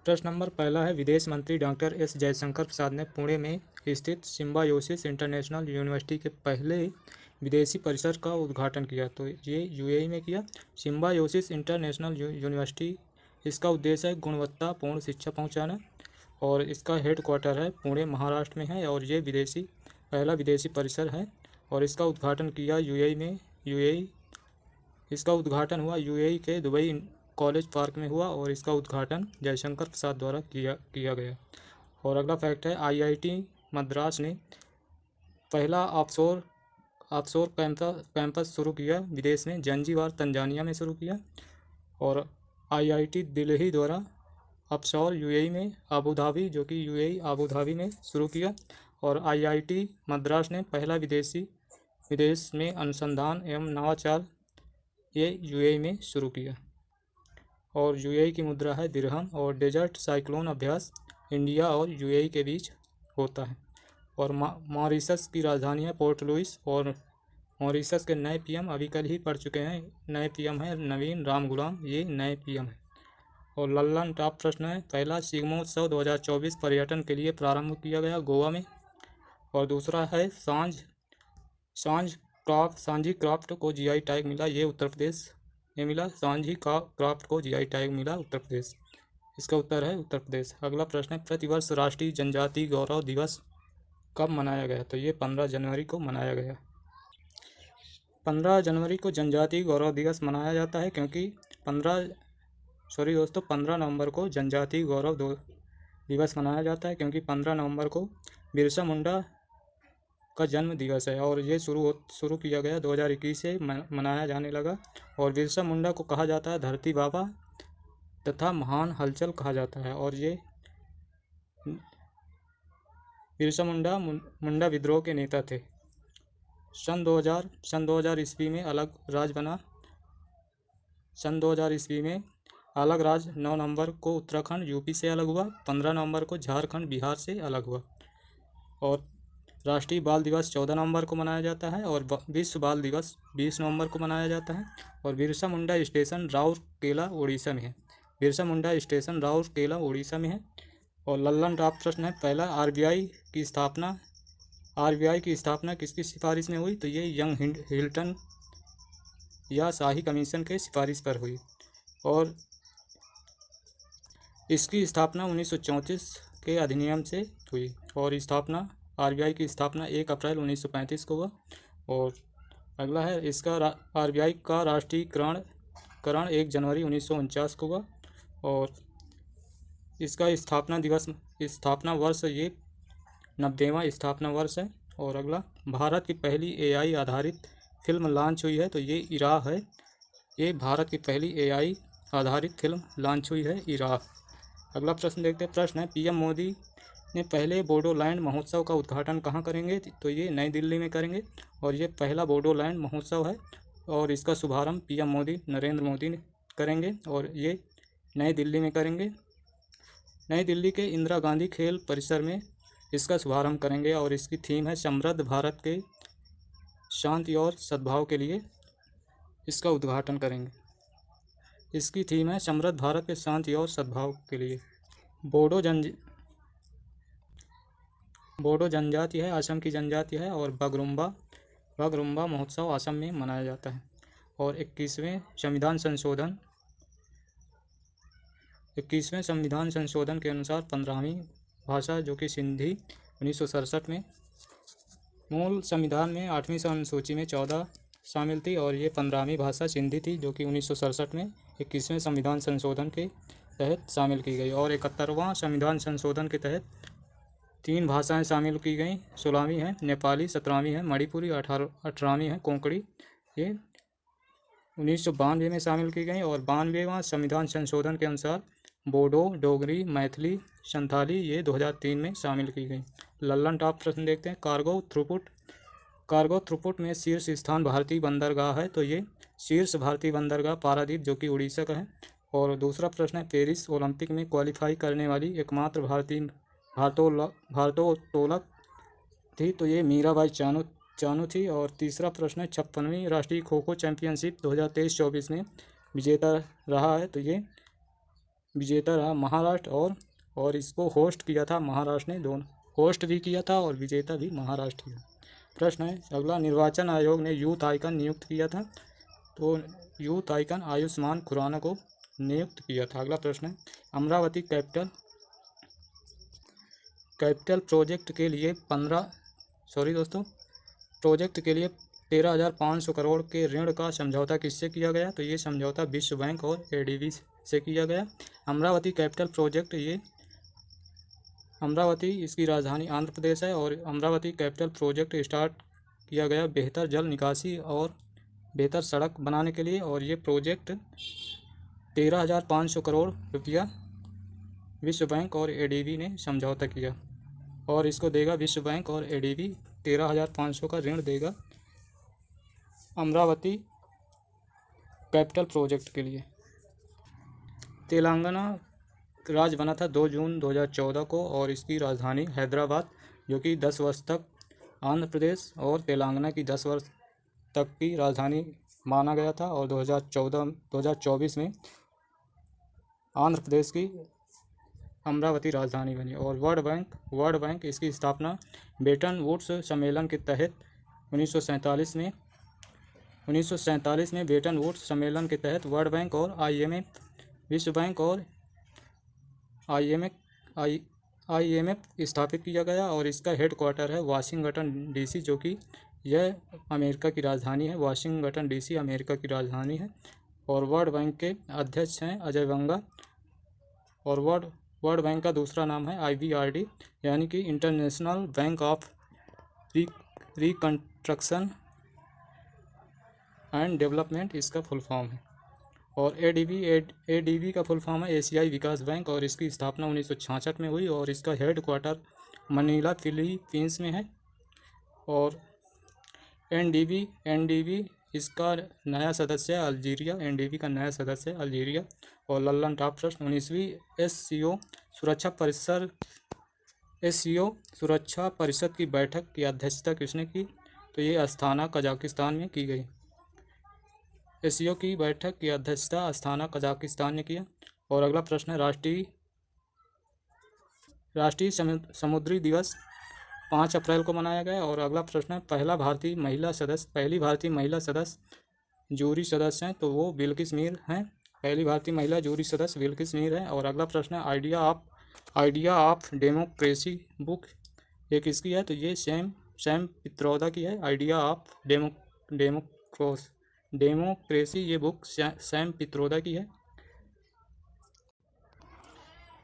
प्रश्न नंबर पहला है, विदेश मंत्री डॉक्टर एस जयशंकर प्रसाद ने पुणे में स्थित सिम्बायोसिस इंटरनेशनल यूनिवर्सिटी के पहले विदेशी परिसर का उद्घाटन किया। तो ये यूएई में किया। सिम्बायोसिस इंटरनेशनल यूनिवर्सिटी, इसका उद्देश्य है गुणवत्तापूर्ण शिक्षा पहुंचाना और इसका हेडक्वार्टर है पुणे महाराष्ट्र में है और ये पहला विदेशी परिसर है और इसका उद्घाटन किया यूएई में। इसका उद्घाटन हुआ यूएई के दुबई कॉलेज पार्क में हुआ और इसका उद्घाटन जयशंकर प्रसाद द्वारा किया गया। और अगला फैक्ट है, आईआईटी मद्रास ने पहला ऑफशोर कैंपस शुरू किया विदेश में, जंजीबार तंजानिया में शुरू किया। और आईआईटी दिल्ली द्वारा ऑफशोर यूएई में अबू धाबी, जो कि यूएई अबू धाबी में शुरू किया। और आईआईटी मद्रास ने पहला विदेश में अनुसंधान एवं नवाचार ये यूएई में शुरू किया। और यूएई की मुद्रा है दिरहम। और डेजर्ट साइक्लोन अभ्यास इंडिया और यूएई के बीच होता है। और मॉरिशस की राजधानी है पोर्ट लुइस। और मॉरिशस के नए पीएम अभी कल ही पढ़ चुके हैं, नए पीएम है नवीन रामगुलाम, ये नए पीएम है। और लल्लन टॉप प्रश्न है, पहला शिग्मोत्सव 2024 पर्यटन के लिए प्रारंभ किया गया गोवा में। और दूसरा है सांझी क्राफ्ट को जीआई टैग मिला, ये उत्तर प्रदेश में मिला। सांझी क्राफ्ट को जीआई टैग मिला उत्तर प्रदेश, इसका उत्तर है उत्तर प्रदेश। अगला प्रश्न है, प्रतिवर्ष राष्ट्रीय जनजातीय गौरव दिवस कब मनाया गया। तो ये 15 जनवरी को मनाया गया। 15 जनवरी को जनजातीय गौरव दिवस मनाया जाता है क्योंकि 15 नवंबर को जनजातीय गौरव दिवस मनाया जाता है क्योंकि 15 नवंबर को बिरसा मुंडा का जन्म दिवस है। और ये शुरू किया गया 2021 से मनाया जाने लगा। और बिरसा मुंडा को कहा जाता है धरती बाबा तथा महान हलचल कहा जाता है। और ये बिरसा मुंडा विद्रोह के नेता थे। सन 2000 ईस्वी में अलग राज्य बना। सन 2000 ईस्वी में अलग राज्य 9 नवंबर को उत्तराखंड यूपी से अलग हुआ, 15 नवंबर को झारखंड बिहार से अलग हुआ। और राष्ट्रीय बाल दिवस 14 नवंबर को मनाया जाता है और विश्व बाल दिवस 20 नवंबर को मनाया जाता है। और बिरसा मुंडा स्टेशन राउरकेला उड़ीसा में है। बिरसा मुंडा स्टेशन राउरकेला उड़ीसा में है। और लल्लन टॉप प्रश्न है, पहला आरबीआई की स्थापना किसकी सिफारिश में हुई। तो ये यंग हिल्टन या शाही कमीशन के सिफारिश पर हुई। और इसकी स्थापना 1934 के अधिनियम से हुई। और आरबीआई की स्थापना 1 अप्रैल 1935 को हुआ। और अगला है, इसका आरबीआई का राष्ट्रीयकरण 1 जनवरी 1949 को हुआ। और इसका स्थापना वर्ष ये 90वां स्थापना वर्ष है। और अगला, भारत की पहली एआई आधारित फिल्म लॉन्च हुई है। तो ये इरा है। ये भारत की पहली एआई आधारित फिल्म लॉन्च हुई है, इरा। अगला प्रश्न देखते हैं। प्रश्न है, पीएम मोदी ने पहले बोडोलैंड महोत्सव का उद्घाटन कहाँ करेंगे। तो ये नई दिल्ली में करेंगे। और ये पहला बोडोलैंड महोत्सव है और इसका शुभारंभ पीएम नरेंद्र मोदी करेंगे और ये नई दिल्ली में करेंगे। नई दिल्ली के इंदिरा गांधी खेल परिसर में इसका शुभारंभ करेंगे। और इसकी थीम है समृद्ध भारत के शांति और सद्भाव के लिए इसका उद्घाटन करेंगे। इसकी थीम है समृद्ध भारत के शांति और सद्भाव के लिए। बोडो जनजाति है, असम की जनजाति है। और बगरुम्बा महोत्सव असम में मनाया जाता है। और 21वें संविधान संशोधन के अनुसार 15वीं भाषा जो कि सिंधी 1967 में, मूल संविधान में 8वीं अनुसूची में 14 शामिल थी और ये 15वीं भाषा सिंधी थी जो कि 1967 में 21वें संविधान संशोधन के तहत शामिल की गई। और 71वां संविधान संशोधन के तहत 3 भाषाएं शामिल की गई। 16वीं है नेपाली, 17वीं है मणिपुरी, 18वीं है कोंकणी। ये 1992 में शामिल की गई। और 92वां संविधान संशोधन के अनुसार बोडो, डोगरी, मैथिली, संथाली ये 2003 में शामिल की गई। लल्लन टॉप प्रश्न देखते हैं। कार्गो थ्रूपुट में शीर्ष स्थान भारतीय बंदरगाह है। तो ये शीर्ष भारतीय बंदरगाह पारादीप जो कि उड़ीसा का है। और दूसरा प्रश्न है, पेरिस ओलंपिक में क्वालिफाई करने वाली एकमात्र भारतीय भारोत्तोलक थी। तो ये मीराबाई चानू थी। और तीसरा प्रश्न है, 56वीं राष्ट्रीय खो खो चैंपियनशिप 2023-24 में विजेता रहा है। तो ये विजेता रहा महाराष्ट्र, और इसको होस्ट किया था महाराष्ट्र ने, दोनों होस्ट भी किया था और विजेता भी महाराष्ट्र ही था। प्रश्न है अगला, निर्वाचन आयोग ने यूथ आइकन नियुक्त किया था, तो यूथ आइकन आयुष्मान खुराना को नियुक्त किया था। अगला प्रश्न है, अमरावती कैपिटल प्रोजेक्ट के लिए 13,500 करोड़ के ऋण का समझौता किससे किया गया? तो ये समझौता विश्व बैंक और एडीबी से किया गया। अमरावती कैपिटल प्रोजेक्ट, ये अमरावती इसकी राजधानी आंध्र प्रदेश है, और अमरावती कैपिटल प्रोजेक्ट स्टार्ट किया गया बेहतर जल निकासी और बेहतर सड़क बनाने के लिए, और ये प्रोजेक्ट 13,500 करोड़ रुपया विश्व बैंक और एडीबी ने समझौता किया, और इसको देगा विश्व बैंक और एडीबी 13,500 का ऋण देगा अमरावती कैपिटल प्रोजेक्ट के लिए। तेलंगाना राज्य बना था 2 जून 2014 को, और इसकी राजधानी हैदराबाद, जो कि 10 वर्ष तक आंध्र प्रदेश और तेलंगाना की 10 वर्ष तक की राजधानी माना गया था, और 2024 में आंध्र प्रदेश की अमरावती राजधानी बनी। और वर्ल्ड बैंक इसकी स्थापना ब्रेटन वुड्स सम्मेलन के तहत 1947 में ब्रेटन वुड्स सम्मेलन के तहत वर्ल्ड बैंक और IMF, विश्व बैंक और IMF स्थापित किया गया, और इसका हेडक्वार्टर है वाशिंगटन DC, जो कि यह अमेरिका की राजधानी है। वाशिंगटन DC अमेरिका की राजधानी है। और वर्ल्ड बैंक के अध्यक्ष हैं अजय बंगा, और वर्ल्ड बैंक का दूसरा नाम है IBRD, यानी कि international bank of reconstruction and development इसका फुल फॉर्म है। और ADB का फुल फॉर्म है एशियाई विकास बैंक, और इसकी स्थापना 1966 में हुई, और इसका हेडक्वार्टर मनीला फिलीपींस में है। और NDB इसका नया सदस्य है अल्जीरिया, NDB का नया सदस्य है अल्जीरिया। और लल्लन टॉप प्रश्न, 19वीं SCO सुरक्षा परिषद की बैठक की अध्यक्षता किसने की? तो ये अस्थाना कजाकिस्तान में की गई। SCO की बैठक की अध्यक्षता अस्थाना कजाकिस्तान ने किया। और अगला प्रश्न है, राष्ट्रीय समुद्री दिवस 5 अप्रैल को मनाया गया। और अगला प्रश्न है, पहली भारतीय महिला सदस्य जूरी सदस्य हैं, तो वो बिल्किस मीर हैं। पहली भारतीय महिला जूरी सदस्य बिल्किस मीर हैं। और अगला प्रश्न है, आइडिया ऑफ डेमोक्रेसी बुक ये किसकी है? तो ये सैम पित्रोदा की है। आइडिया ऑफ डेमोक्रेसी ये बुक सैम पित्रोदा की है।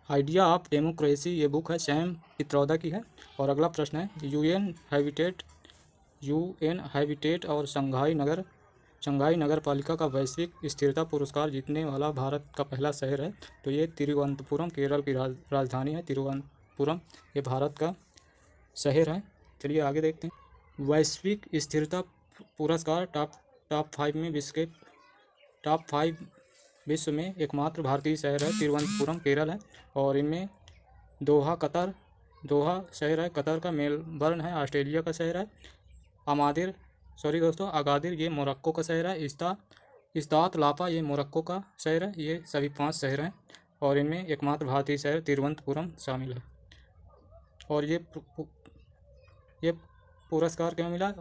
आइडिया ऑफ डेमोक्रेसी ये बुक है सैम पित्रोदा की है। और अगला प्रश्न है, UN हैबिटेट और शंघाई नगर पालिका का वैश्विक स्थिरता पुरस्कार जीतने वाला भारत का पहला शहर है। तो ये तिरुवनंतपुरम, केरल की राजधानी है तिरुवनंतपुरम, ये भारत का शहर है। चलिए आगे देखते हैं। वैश्विक स्थिरता पुरस्कार टॉप 5 विश्व में एकमात्र भारतीय शहर है तिरुवनंतपुरम, केरल है। और इनमें दोहा शहर है कतर का, मेलबर्न है ऑस्ट्रेलिया का शहर है, अगादिर ये मोरक्को का शहर है, इस्तात लापा ये मोरक्को का शहर है। ये सभी 5 शहर हैं, और इनमें एकमात्र भारतीय शहर तिरुवनंतपुरम शामिल है। और ये पुरस्कार क्यों मिला?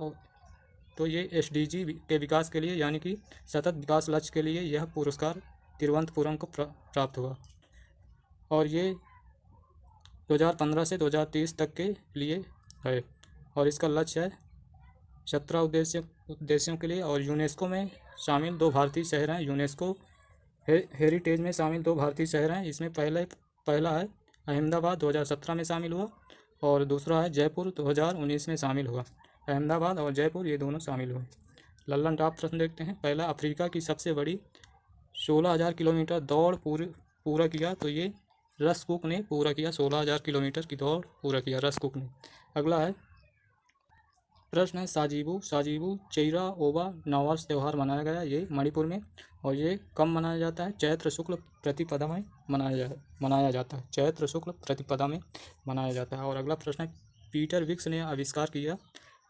तो ये SDG के विकास के लिए, यानी कि सतत विकास लक्ष्य के लिए यह पुरस्कार तिरुवनंतपुरम को प्राप्त हुआ। और ये 2015 से 2030 तक के लिए है, और इसका लक्ष्य है 17 उद्देश्यों के लिए। और यूनेस्को में शामिल 2 भारतीय शहर हैं, यूनेस्को हेरिटेज में शामिल 2 भारतीय शहर हैं। इसमें पहला है अहमदाबाद, 2017 में शामिल हुआ, और दूसरा है जयपुर, 2019 में शामिल हुआ। अहमदाबाद और जयपुर ये दोनों शामिल हुए। लल्लन टॉप प्रश्न देखते हैं। पहला, अफ्रीका की सबसे बड़ी 16,000 किलोमीटर दौड़ पूरा किया, तो ये रस कुक ने पूरा किया। 16,000 किलोमीटर की दौड़ पूरा किया रस कुक ने। अगला है प्रश्न है, साजीबू चेरा ओबा नववर्ष त्यौहार मनाया गया ये मणिपुर में, और ये कब मनाया जाता है? चैत्र शुक्ल प्रतिपदा में मनाया जाता है। चैत्र शुक्ल प्रतिपदा में मनाया जाता है। और अगला प्रश्न है, पीटर हिग्स ने आविष्कार किया,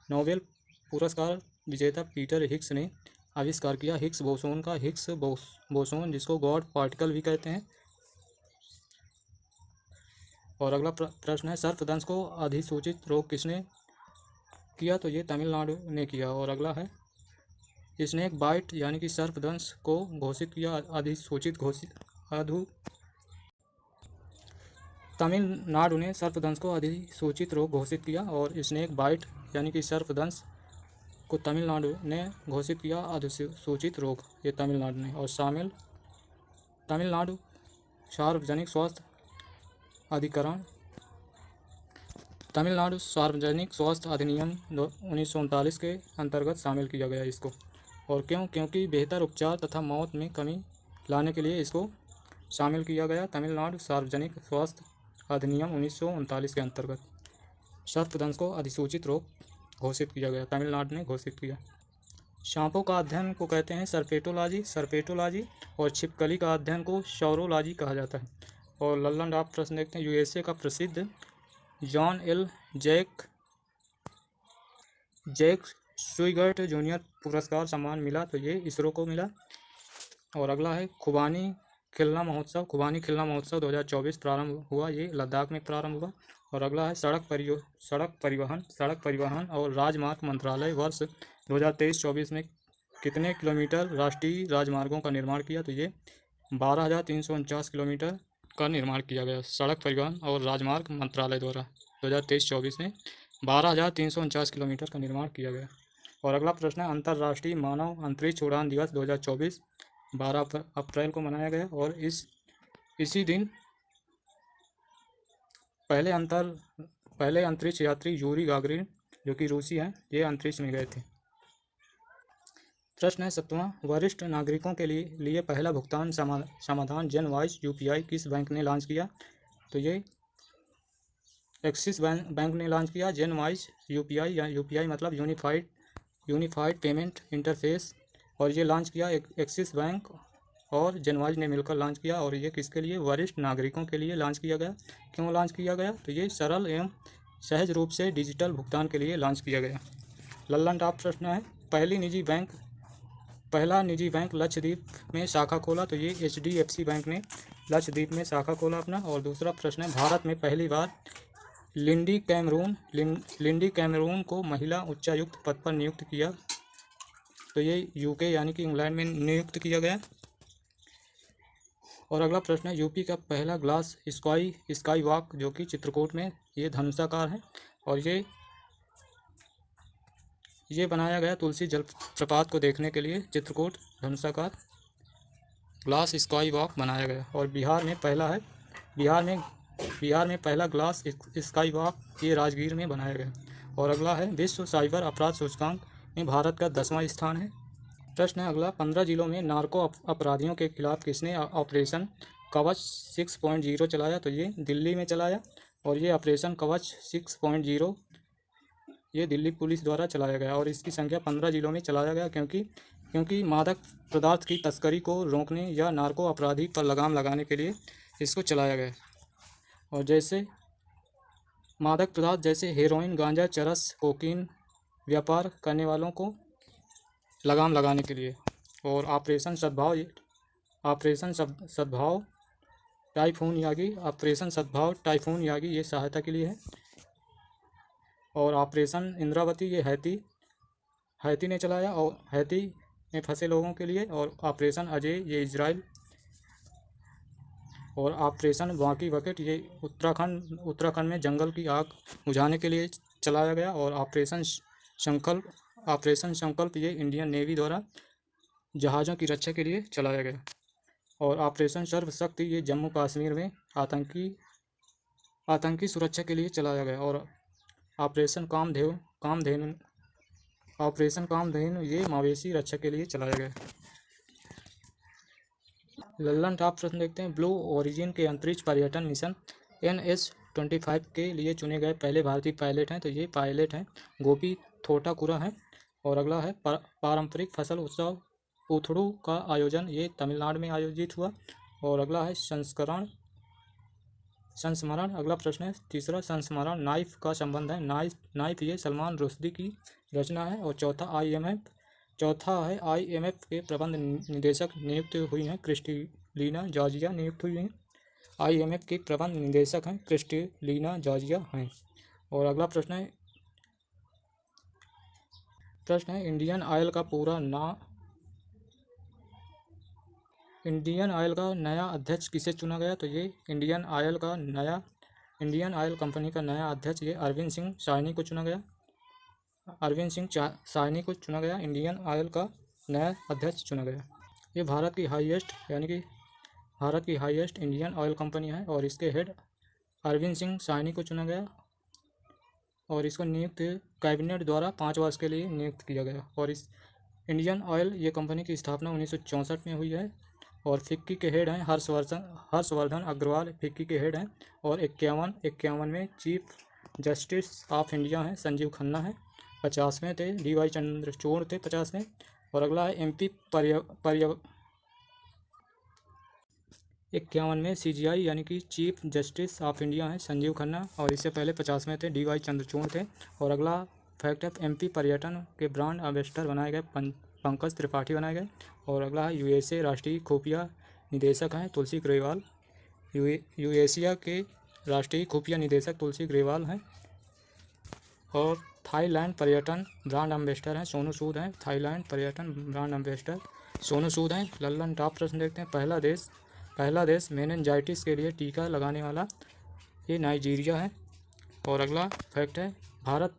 नोबेल पुरस्कार विजेता पीटर हिग्स ने आविष्कार किया हिग्स बोसोन का। हिग्स बोसोन जिसको गॉड पार्टिकल भी कहते हैं, और अगला प्रश्न है सर्पदंश को अधिसूचित रोग किसने किया, तो ये तमिलनाडु ने किया। और अगला है स्नेक बाइट यानी कि सर्पदंश को घोषित किया, अधिसूचित घोषित तमिलनाडु ने सर्पदंश को अधिसूचित रोग घोषित किया और स्नेक बाइट यानी कि सर्पदंश को तमिलनाडु ने घोषित किया अधिसूचित रोग, ये तमिलनाडु ने। और शामिल तमिलनाडु सार्वजनिक स्वास्थ्य अधिकरण तमिलनाडु सार्वजनिक स्वास्थ्य अधिनियम 1939 के अंतर्गत शामिल किया गया इसको। और क्योंकि बेहतर उपचार तथा मौत में कमी लाने के लिए इसको शामिल किया गया। तमिलनाडु सार्वजनिक स्वास्थ्य अधिनियम 1939 के अंतर्गत सर्पदंश को अधिसूचित रोग घोषित किया गया, तमिलनाडु ने घोषित किया। सांपों का अध्ययन को कहते हैं सर्पेटोलॉजी और छिपकली का अध्ययन को सौरोलॉजी कहा जाता है। और लल्लन डॉप प्रश्न देखते हैं। यूएसए का प्रसिद्ध जॉन एल जैक स्विगर्ट जूनियर पुरस्कार सम्मान मिला, तो ये इसरो को मिला। और अगला है खुबानी खिलना महोत्सव 2024 प्रारंभ हुआ, ये लद्दाख में प्रारंभ हुआ। और अगला है सड़क परिवहन और राजमार्ग मंत्रालय वर्ष 2023-24 में कितने किलोमीटर राष्ट्रीय राजमार्गों का निर्माण किया, तो ये 12,349 किलोमीटर का निर्माण किया गया। सड़क परिवहन और राजमार्ग मंत्रालय द्वारा 2023-24 में 12,349 किलोमीटर का निर्माण किया गया। और अगला प्रश्न है अंतर्राष्ट्रीय मानव अंतरिक्ष उड़ान दिवस 2024 12 अप्रैल को मनाया गया। और इसी दिन पहले अंतरिक्ष यात्री यूरी गागरिन जो कि रूसी हैं, ये अंतरिक्ष में गए थे। प्रश्न है 7वां वरिष्ठ नागरिकों के लिए पहला भुगतान समाधान जनवाइज यूपीआई किस बैंक ने लॉन्च किया, तो ये एक्सिस बैंक ने लॉन्च किया जनवाइज यूपीआई, या यूपीआई मतलब यूनिफाइड पेमेंट इंटरफेस। और ये लॉन्च किया एक्सिस बैंक और जनवाइज ने मिलकर लॉन्च किया। और ये किसके लिए, वरिष्ठ नागरिकों के लिए लॉन्च किया गया। क्यों लॉन्च किया गया, तो ये सरल एवं सहज रूप से डिजिटल भुगतान के लिए लॉन्च किया गया। लल्लन टॉप प्रश्न है पहला निजी बैंक लक्षद्वीप में शाखा खोला, तो ये HDFC बैंक ने लक्षद्वीप में शाखा खोला अपना। और दूसरा प्रश्न है भारत में पहली बार लिंडी कैमरून को महिला उच्चायुक्त पद पर नियुक्त किया, तो ये यूके यानी कि इंग्लैंड में नियुक्त किया गया। और अगला प्रश्न है यूपी का पहला ग्लास स्काई वॉक जो कि चित्रकूट में ये धनुषाकार है। और ये बनाया गया तुलसी जलप्रपात को देखने के लिए, चित्रकूट धनुषाकार ग्लास स्काई वॉक बनाया गया। और बिहार में पहला ग्लास स्काई वॉक ये राजगीर में बनाया गया। और अगला है विश्व साइबर अपराध सूचकांक में भारत का 10वां स्थान है। प्रश्न है अगला 15 जिलों में नार्को अपराधियों के खिलाफ किसने ऑपरेशन कवच 6.0 चलाया, तो ये दिल्ली में चलाया। और ये ऑपरेशन कवच 6.0 ये दिल्ली पुलिस द्वारा चलाया गया। और इसकी संख्या 15 जिलों में चलाया गया क्योंकि मादक पदार्थ की तस्करी को रोकने या नार्को अपराधी पर लगाम लगाने के लिए इसको चलाया गया। और जैसे मादक पदार्थ जैसे हेरोइन, गांजा, चरस, कोकीन व्यापार करने वालों को लगाम लगाने के लिए। और ऑपरेशन सद्भाव टाइफून यागी ये सहायता के लिए है। और ऑपरेशन इंद्रावती ये हैती ने चलाया और हैती में फंसे लोगों के लिए। और ऑपरेशन अजय ये इजराइल। और ऑपरेशन बाकी बकेट ये उत्तराखंड में जंगल की आग बुझाने के लिए चलाया गया। और ऑपरेशन संकल्प ये इंडियन नेवी द्वारा जहाज़ों की रक्षा के लिए चलाया गया। और ऑपरेशन सर्वशक्ति ये जम्मू कश्मीर में आतंकी सुरक्षा के लिए चलाया गया। और ऑपरेशन कामधेनु ये मवेशी रक्षा के लिए चलाया गया। लल्लन टॉप प्रश्न देखते हैं ब्लू ओरिजिन के अंतरिक्ष पर्यटन मिशन NS-25 के लिए चुने गए पहले भारतीय पायलट हैं, तो ये पायलट हैं गोपी थोटाकुरा हैं। और अगला है पारंपरिक फसल उत्सव उथड़ू का आयोजन ये तमिलनाडु में आयोजित हुआ। और अगला है संस्मरण अगला प्रश्न है तीसरा संस्मरण नाइफ का संबंध है। नाइफ ये सलमान रुश्दी की रचना है। और चौथा है IMF के प्रबंध निदेशक नियुक्त हुई हैं क्रिस्टलीना जॉर्जिया नियुक्त हुई हैं। IMF की प्रबंध निदेशक हैं क्रिस्टलिना जॉर्जिया हैं। और अगला प्रश्न है इंडियन ऑयल का पूरा नाम, इंडियन ऑयल का नया अध्यक्ष किसे चुना गया? तो ये इंडियन ऑयल कंपनी का नया अध्यक्ष ये अरविंद सिंह साहनी को चुना गया। इंडियन ऑयल का नया अध्यक्ष चुना गया। ये भारत की हाईएस्ट इंडियन ऑयल कंपनी है और इसके हेड अरविंद सिंह साहनी को चुना गया और इसको नियुक्त कैबिनेट द्वारा 5 वर्ष के लिए नियुक्त किया गया। और इस इंडियन ऑयल ये कंपनी की स्थापना 1964 में हुई है और फिक्की के हेड हैं हर्षवर्धन अग्रवाल फिक्की के हेड हैं। और 51 में चीफ जस्टिस ऑफ इंडिया हैं संजीव खन्ना है। 50वें थे DY चंद्रचूड़ थे 50वें। और अगला है MP 51 में CGI यानी कि चीफ जस्टिस ऑफ इंडिया है संजीव खन्ना और इससे पहले 50वें थे DY चंद्रचूड़ थे। और अगला फैक्ट है MP पर्यटन के ब्रांड एम्बेसडर बनाए गए पंकज त्रिपाठी बनाए गए। और अगला है USA राष्ट्रीय खुफिया निदेशक हैं तुलसी ग्रेवाल। यूएशिया के राष्ट्रीय खुफिया निदेशक तुलसी ग्रेवाल हैं। और थाईलैंड पर्यटन ब्रांड एम्बेसडर हैं सोनू सूद हैं। थाईलैंड पर्यटन ब्रांड एम्बेसडर सोनू सूद हैं। लल्लन टॉप प्रश्न देखते हैं। पहला देश मेनिनजाइटिस के लिए टीका लगाने वाला ये नाइजीरिया है। और अगला फैक्ट है भारत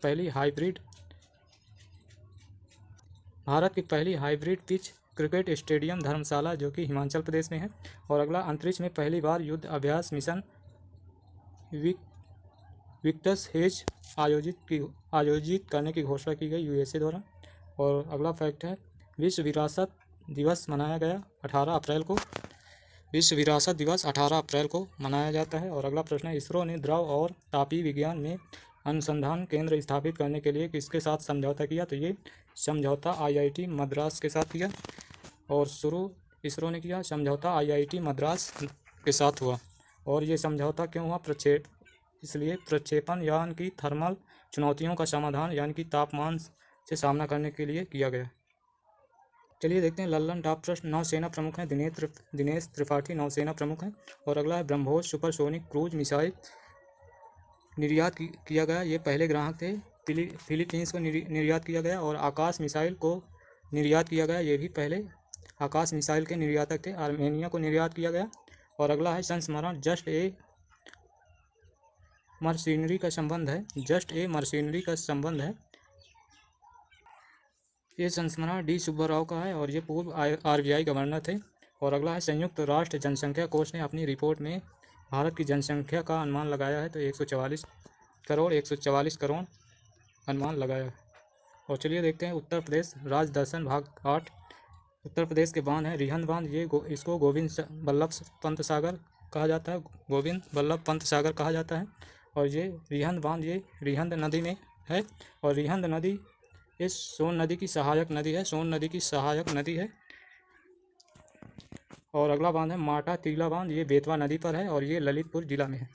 की पहली हाइब्रिड पिच क्रिकेट स्टेडियम धर्मशाला जो कि हिमाचल प्रदेश में है। और अगला अंतरिक्ष में पहली बार युद्ध अभ्यास मिशन विक्टस हेज आयोजित करने की घोषणा की गई USA द्वारा। और अगला फैक्ट है विश्व विरासत दिवस मनाया गया 18 अप्रैल को। विश्व विरासत दिवस 18 अप्रैल को मनाया जाता है। और अगला प्रश्न है इसरो ने द्रव और तापीय विज्ञान में अनुसंधान केंद्र स्थापित करने के लिए किसके साथ समझौता किया? तो ये समझौता IIT मद्रास के साथ किया। और शुरू इसरो ने किया समझौता IIT मद्रास के साथ हुआ। और ये समझौता क्यों हुआ? इसलिए प्रक्षेपण यान की थर्मल चुनौतियों का समाधान यानी कि तापमान से सामना करने के लिए किया गया। चलिए देखते हैं लल्लन टॉप प्रश्न। नौसेना प्रमुख हैं दिनेश त्रिपाठी नौसेना प्रमुख हैं। और अगला है ब्रह्मोस सुपरसोनिक क्रूज मिसाइल निर्यात किया गया। ये पहले ग्राहक थे फिलीपींस को निर्यात किया गया। और आकाश मिसाइल को निर्यात किया गया। ये भी पहले आकाश मिसाइल के निर्यातक थे आर्मेनिया को निर्यात किया गया। और अगला है संस्मरण जस्ट ए मशीनरी का संबंध है। ये संस्मरण D सुब्बाराव का है और ये पूर्व RBI गवर्नर थे। और अगला है संयुक्त राष्ट्र जनसंख्या कोष ने अपनी रिपोर्ट में भारत की जनसंख्या का अनुमान लगाया है तो 144 करोड़ अनुमान लगाया है। और चलिए देखते हैं उत्तर प्रदेश राज दर्शन भाग 8। उत्तर प्रदेश के बांध हैं रिहंद बांध इसको गोविंद बल्लभ पंत सागर कहा जाता है। और ये रिहंद बांध ये रिहंद नदी में है। और रिहंद नदी इस सोन नदी की सहायक नदी है। और अगला बांध है माटा तीला बांध ये बेतवा नदी पर है और ये ललितपुर जिला में है।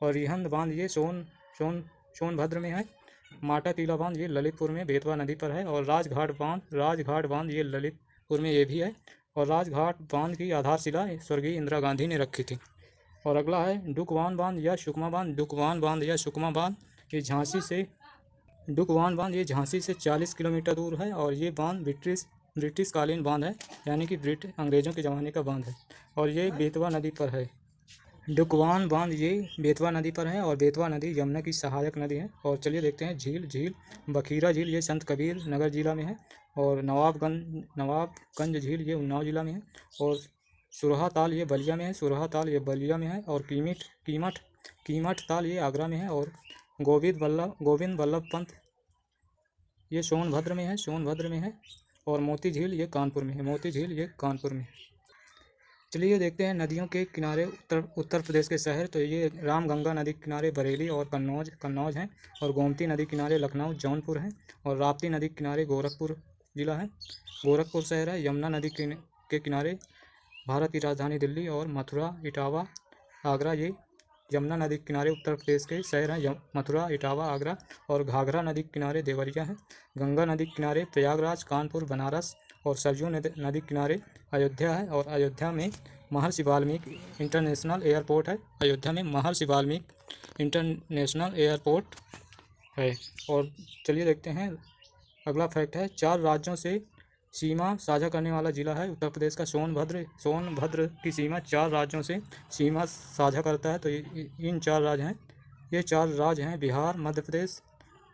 और रिहंद बांध ये सोनभद्र में है। माटा तीला बांध ये ललितपुर में बेतवा नदी पर है। और राजघाट बांध ये ललितपुर में ये भी है। और राजघाट बांध की आधारशिला स्वर्गीय इंदिरा गांधी ने रखी थी। और अगला है डुकवान बांध या सुकमा बांध ये झांसी से 40 किलोमीटर दूर है। और ये बांध ब्रिटिश कालीन बांध है यानी कि अंग्रेज़ों के ज़माने का बांध है। और ये बेतवा नदी पर है। डुकवान बांध ये बेतवा नदी पर है और बेतवा नदी यमुना की सहायक नदी है। और चलिए देखते हैं झील बखीरा झील ये संत कबीर नगर जिला में है। और नवाबगंज झील ये उन्नाव जिला में है। और सुरहा ताल ये बलिया में है। और कीमठ ताल ये आगरा में है। और गोविंद वल्लभ पंत ये सोनभद्र में है। और मोती झील ये कानपुर में है। चलिए देखते हैं नदियों के किनारे उत्तर प्रदेश के शहर। तो ये रामगंगा नदी के किनारे बरेली और कन्नौज हैं। और गोमती नदी किनारे लखनऊ जौनपुर हैं। और राप्ती नदी के किनारे गोरखपुर जिला है, गोरखपुर शहर है। यमुना नदी के किनारे भारत की राजधानी दिल्ली और मथुरा इटावा आगरा ये यमुना नदी के किनारे उत्तर प्रदेश के शहर हैं मथुरा इटावा आगरा। और घाघरा नदी के किनारे देवरिया है। गंगा नदी के किनारे प्रयागराज कानपुर बनारस। और सरयू नदी के किनारे अयोध्या है। और अयोध्या में महर्षि वाल्मीकि इंटरनेशनल एयरपोर्ट है। अयोध्या में महर्षि वाल्मीकि इंटरनेशनल एयरपोर्ट है। और चलिए देखते हैं अगला फैक्ट है, 4 राज्यों से सीमा साझा करने वाला जिला है उत्तर प्रदेश का सोनभद्र की सीमा 4 राज्यों से सीमा साझा करता है। तो इन 4 राज्य हैं, ये 4 राज्य हैं बिहार, मध्य प्रदेश,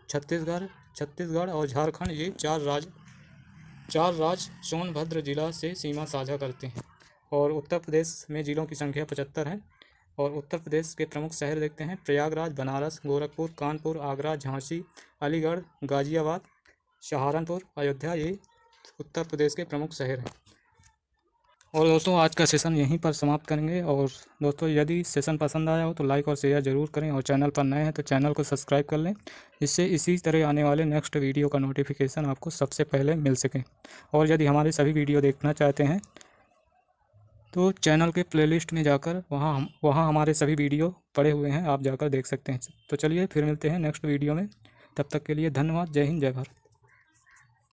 छत्तीसगढ़ और झारखंड। ये 4 राज्य सोनभद्र जिला से सीमा साझा करते हैं। और उत्तर प्रदेश में जिलों की संख्या 75 है। और उत्तर प्रदेश के प्रमुख शहर देखते हैं, प्रयागराज, बनारस, गोरखपुर, कानपुर, आगरा, झांसी, अलीगढ़, गाजियाबाद, सहारनपुर, अयोध्या। ये उत्तर प्रदेश के प्रमुख शहर हैं। और दोस्तों आज का सेशन यहीं पर समाप्त करेंगे। और दोस्तों यदि सेशन पसंद आया हो तो लाइक और शेयर ज़रूर करें, और चैनल पर नए हैं तो चैनल को सब्सक्राइब कर लें, जिससे इसी तरह आने वाले नेक्स्ट वीडियो का नोटिफिकेशन आपको सबसे पहले मिल सके। और यदि हमारे सभी वीडियो देखना चाहते हैं तो चैनल के प्लेलिस्ट में जाकर वहाँ हमारे सभी वीडियो पड़े हुए हैं, आप जाकर देख सकते हैं। तो चलिए फिर मिलते हैं नेक्स्ट वीडियो में, तब तक के लिए धन्यवाद। जय हिंद, जय भारत।